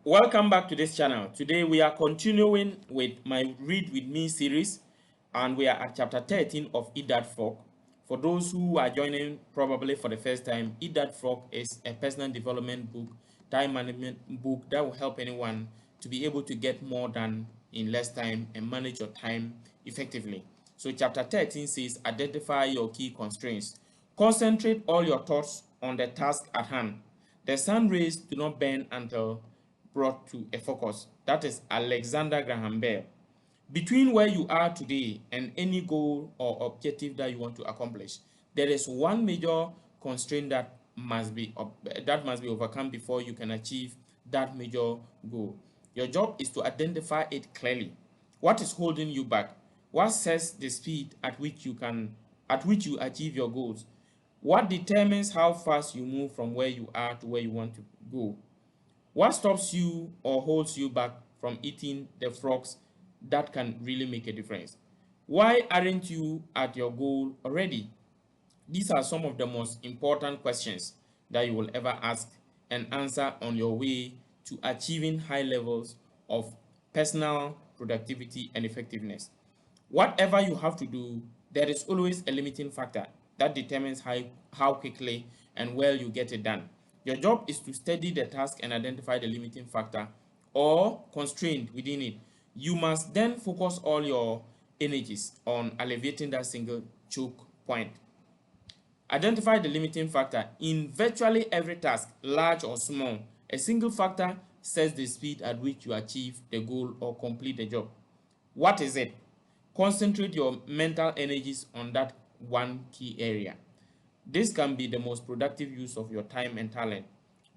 Welcome back to this channel. Today we are continuing with my Read With Me series, and we are at chapter 13 of Eat That Frog. For those who are joining probably for the first time, Eat That Frog is a personal development book, time management book that will help anyone to be able to get more done in less time and manage your time effectively. So chapter 13 says identify your key constraints. Concentrate all your thoughts on the task at hand. The sun rays do not burn until brought to a focus. That is Alexander Graham Bell. Between where you are today and any goal or objective that you want to accomplish, there is one major constraint that must be overcome before you can achieve that major goal. Your job is to identify it clearly. What is holding you back? What sets the speed at which you achieve your goals? What determines how fast you move from where you are to where you want to go? What stops you or holds you back from eating the frogs that can really make a difference? Why aren't you at your goal already? These are some of the most important questions that you will ever ask and answer on your way to achieving high levels of personal productivity and effectiveness. Whatever you have to do, there is always a limiting factor that determines how quickly and well you get it done. Your job is to study the task and identify the limiting factor or constraint within it. You must then focus all your energies on alleviating that single choke point. Identify the limiting factor. In virtually every task, large or small, a single factor sets the speed at which you achieve the goal or complete the job. What is it? Concentrate your mental energies on that one key area. This can be the most productive use of your time and talent.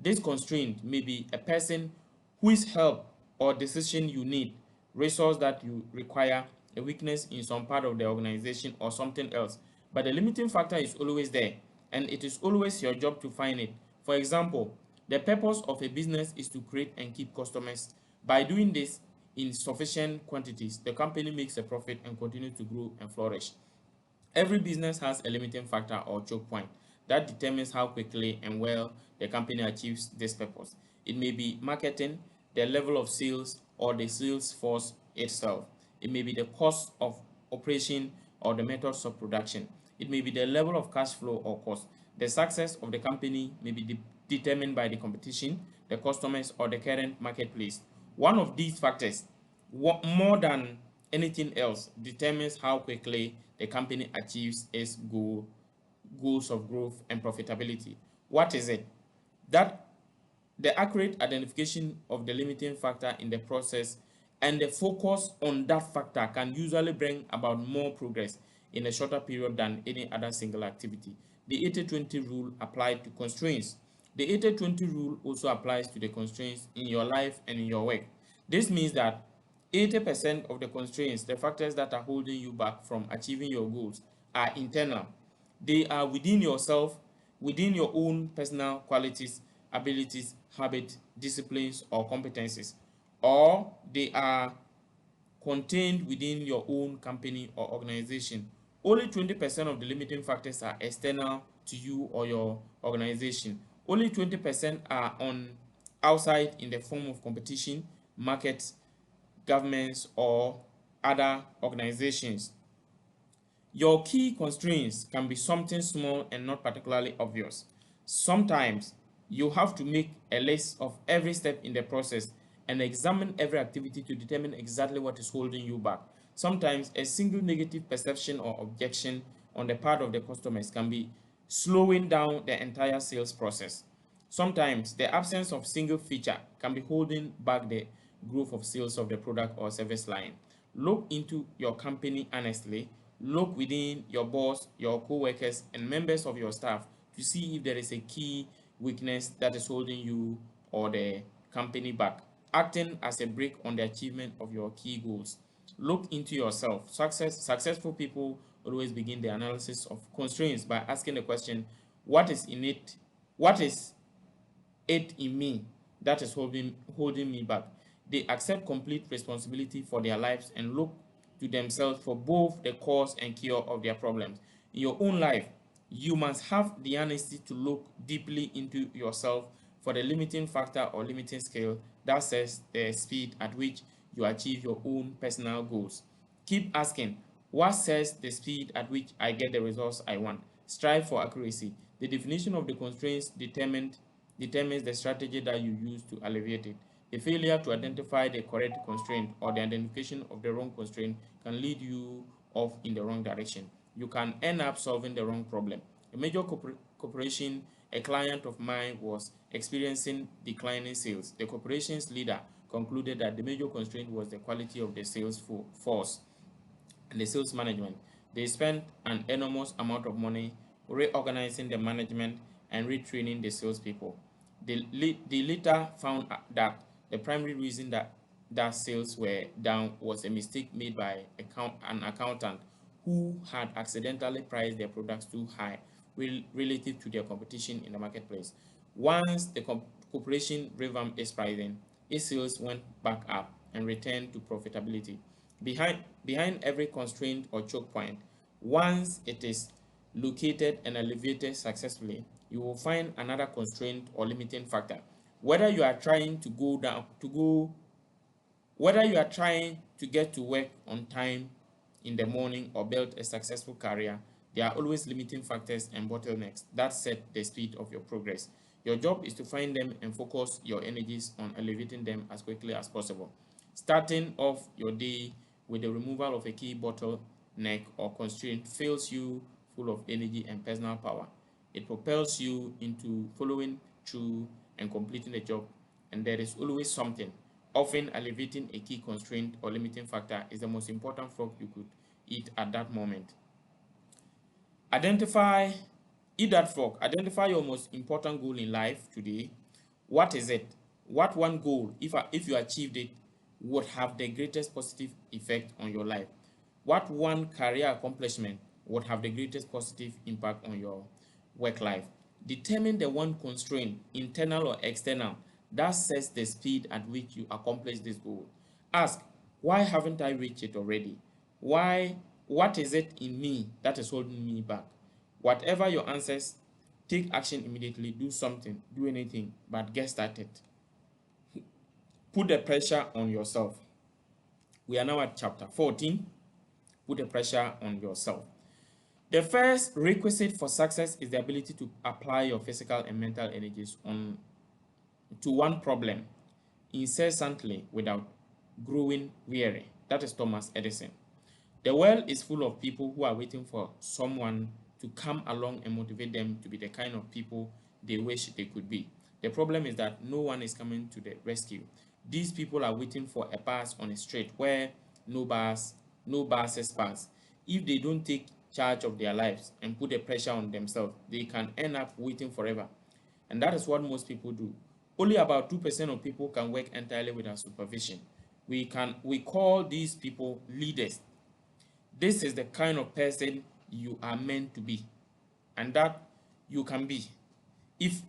This constraint may be a person whose help or decision you need, resource that you require, a weakness in some part of the organization, or something else. But the limiting factor is always there, and it is always your job to find it. For example, the purpose of a business is to create and keep customers. By doing this in sufficient quantities, the company makes a profit and continues to grow and flourish. Every business has a limiting factor or choke point that determines how quickly and well the company achieves this purpose. It may be marketing, the level of sales, or the sales force itself. It may be the cost of operation or the methods of production. It may be the level of cash flow or cost. The success of the company may be determined by the competition, the customers, or the current marketplace. One of these factors, more than anything else, determines how quickly the company achieves its goals of growth and profitability. What is it? That the accurate identification of the limiting factor in the process and the focus on that factor can usually bring about more progress in a shorter period than any other single activity. The 80-20 rule applied to constraints. The 80-20 rule also applies to the constraints in your life and in your work. This means that 80% of the constraints, the factors that are holding you back from achieving your goals, are internal. They are within yourself, within your own personal qualities, abilities, habits, disciplines, or competencies, or they are contained within your own company or organization. Only 20% of the limiting factors are external to you or your organization. Only 20% are on outside in the form of competition, markets, governments, or other organizations. Your key constraints can be something small and not particularly obvious. Sometimes you have to make a list of every step in the process and examine every activity to determine exactly what is holding you back. Sometimes a single negative perception or objection on the part of the customers can be slowing down the entire sales process. Sometimes the absence of single feature can be holding back the growth of sales of the product or service line. Look into your company honestly. Look within your boss, your co-workers, and members of your staff to see if there is a key weakness that is holding you or the company back, acting as a brake on the achievement of your key goals. Look into yourself. Successful people always begin the analysis of constraints by asking the question, what is in it? What is it in me that is holding me back? They accept complete responsibility for their lives and look to themselves for both the cause and cure of their problems. In your own life, you must have the honesty to look deeply into yourself for the limiting factor or limiting scale that sets the speed at which you achieve your own personal goals. Keep asking, what sets the speed at which I get the results I want? Strive for accuracy. The definition of the constraints determines the strategy that you use to alleviate it. A failure to identify the correct constraint or the identification of the wrong constraint can lead you off in the wrong direction. You can end up solving the wrong problem. A major corporation, a client of mine, was experiencing declining sales. The corporation's leader concluded that the major constraint was the quality of the sales force and the sales management. They spent an enormous amount of money reorganizing the management and retraining the salespeople. They later found that the primary reason that sales were down was a mistake made by an accountant who had accidentally priced their products too high relative to their competition in the marketplace. Once the corporation revamped its pricing, its sales went back up and returned to profitability. Behind every constraint or choke point, once it is located and alleviated successfully, you will find another constraint or limiting factor. Whether you are trying to go down to go Whether you are trying to get to work on time in the morning or build a successful career, there are always limiting factors and bottlenecks that set the speed of your progress. Your job is to find them and focus your energies on elevating them as quickly as possible. Starting off your day with the removal of a key bottleneck or constraint fills you full of energy and personal power. It propels you into following through and completing the job, and there is always something. Often, alleviating a key constraint or limiting factor is the most important frog you could eat at that moment. Identify, Eat that frog. Identify your most important goal in life today. What is it? What one goal, if you achieved it, would have the greatest positive effect on your life? What one career accomplishment would have the greatest positive impact on your work life? Determine the one constraint, internal or external, that sets the speed at which you accomplish this goal. Ask, why haven't I reached it already? Why? What is it in me that is holding me back? Whatever your answers, take action immediately. Do something, do anything, but get started. Put the pressure on yourself. We are now at chapter 14. Put the pressure on yourself. The first requisite for success is the ability to apply your physical and mental energies to one problem incessantly without growing weary. That is Thomas Edison. The world is full of people who are waiting for someone to come along and motivate them to be the kind of people they wish they could be. The problem is that no one is coming to the rescue. These people are waiting for a bus on a street where no buses pass. If they don't take charge of their lives and put the pressure on themselves, they can end up waiting forever. And that is what most people do. Only about 2% of people can work entirely without supervision. We call these people leaders. This is the kind of person you are meant to be, and that you can be if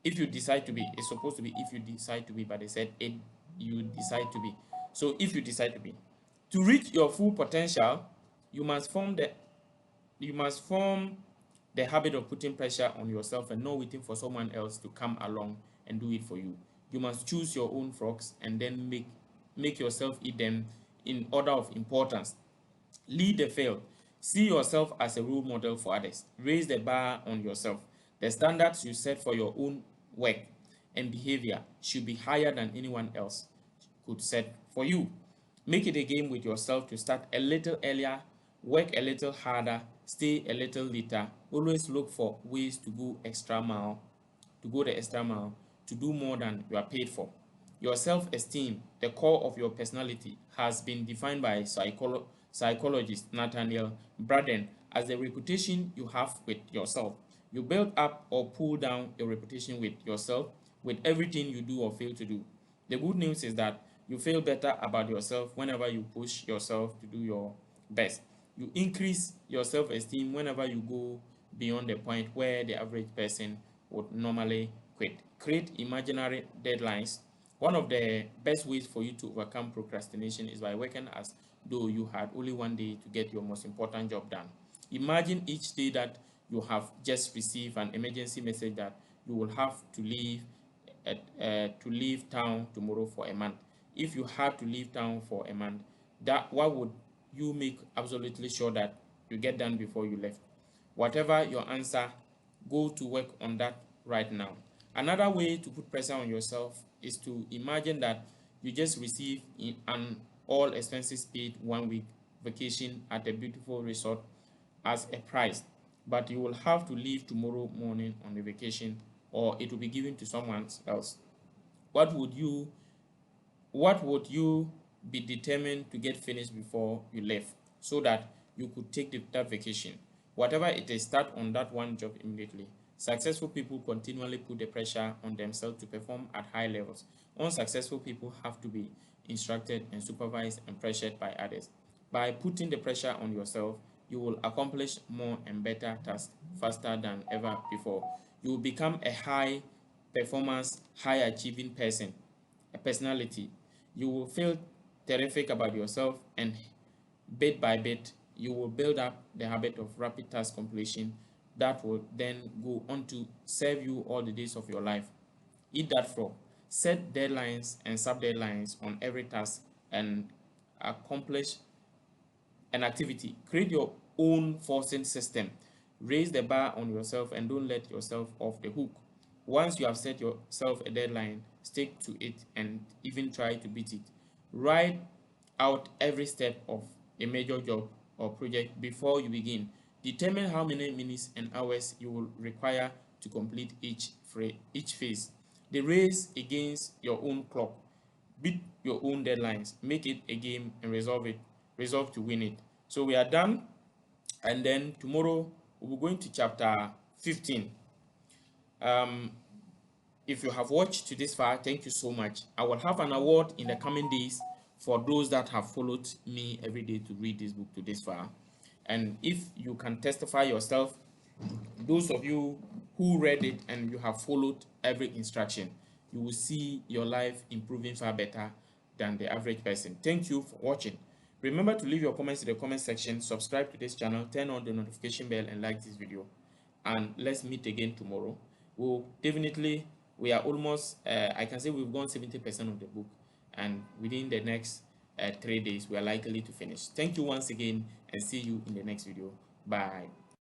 you decide to be. It's supposed to be if you decide to be, but they said it you decide to be. So if you decide to reach your full potential, you must form the habit of putting pressure on yourself and not waiting for someone else to come along and do it for you. You must choose your own frogs and then make yourself eat them in order of importance. Lead the field. See yourself as a role model for others. Raise the bar on yourself. The standards you set for your own work and behavior should be higher than anyone else could set for you. Make it a game with yourself to start a little earlier, work a little harder, stay a little later. Always look for ways to go the extra mile, to do more than you are paid for. Your self-esteem, the core of your personality, has been defined by psychologist Nathaniel Braden as the reputation you have with yourself. You build up or pull down your reputation with yourself with everything you do or fail to do. The good news is that you feel better about yourself whenever you push yourself to do your best. You increase your self-esteem whenever you go beyond the point where the average person would normally quit. Create imaginary deadlines. One of the best ways for you to overcome procrastination is by working as though you had only one day to get your most important job done. Imagine each day that you have just received an emergency message that you will have to leave town tomorrow for a month. If you had to leave town for a month, that what would you make absolutely sure that you get done before you left? Whatever your answer, go to work on that right now. Another way to put pressure on yourself is to imagine that you just received an all expenses paid 1 week vacation at a beautiful resort as a prize, but you will have to leave tomorrow morning on the vacation, or it will be given to someone else. What would you what would you be determined to get finished before you left so that you could take that vacation? Whatever it is, start on that one job immediately. Successful people continually put the pressure on themselves to perform at high levels. Unsuccessful people have to be instructed and supervised and pressured by others. By putting the pressure on yourself, you will accomplish more and better tasks faster than ever before. You will become a high performance, high achieving person, a personality. You will feel terrific about yourself, and bit by bit, you will build up the habit of rapid task completion that will then go on to serve you all the days of your life. Eat that frog. Set deadlines and sub deadlines on every task and accomplish an activity. Create your own forcing system. Raise the bar on yourself and don't let yourself off the hook. Once you have set yourself a deadline, stick to it and even try to beat it. Write out every step of a major job or project before you begin. Determine how many minutes and hours you will require to complete each phase. The race against your own clock. Beat your own deadlines. Make it a game and resolve it. Resolve to win it. So we are done, and then tomorrow we'll be going to chapter 15. Um, if you have watched to this far, thank you so much. I will have an award in the coming days for those that have followed me every day to read this book to this far. And if you can testify yourself, those of you who read it and you have followed every instruction, you will see your life improving far better than the average person. Thank you for watching. Remember to leave your comments in the comment section, subscribe to this channel, turn on the notification bell, and like this video. And let's meet again tomorrow. We are almost, I can say we've gone 70% of the book, and within the next 3 days, we are likely to finish. Thank you once again, and see you in the next video. Bye.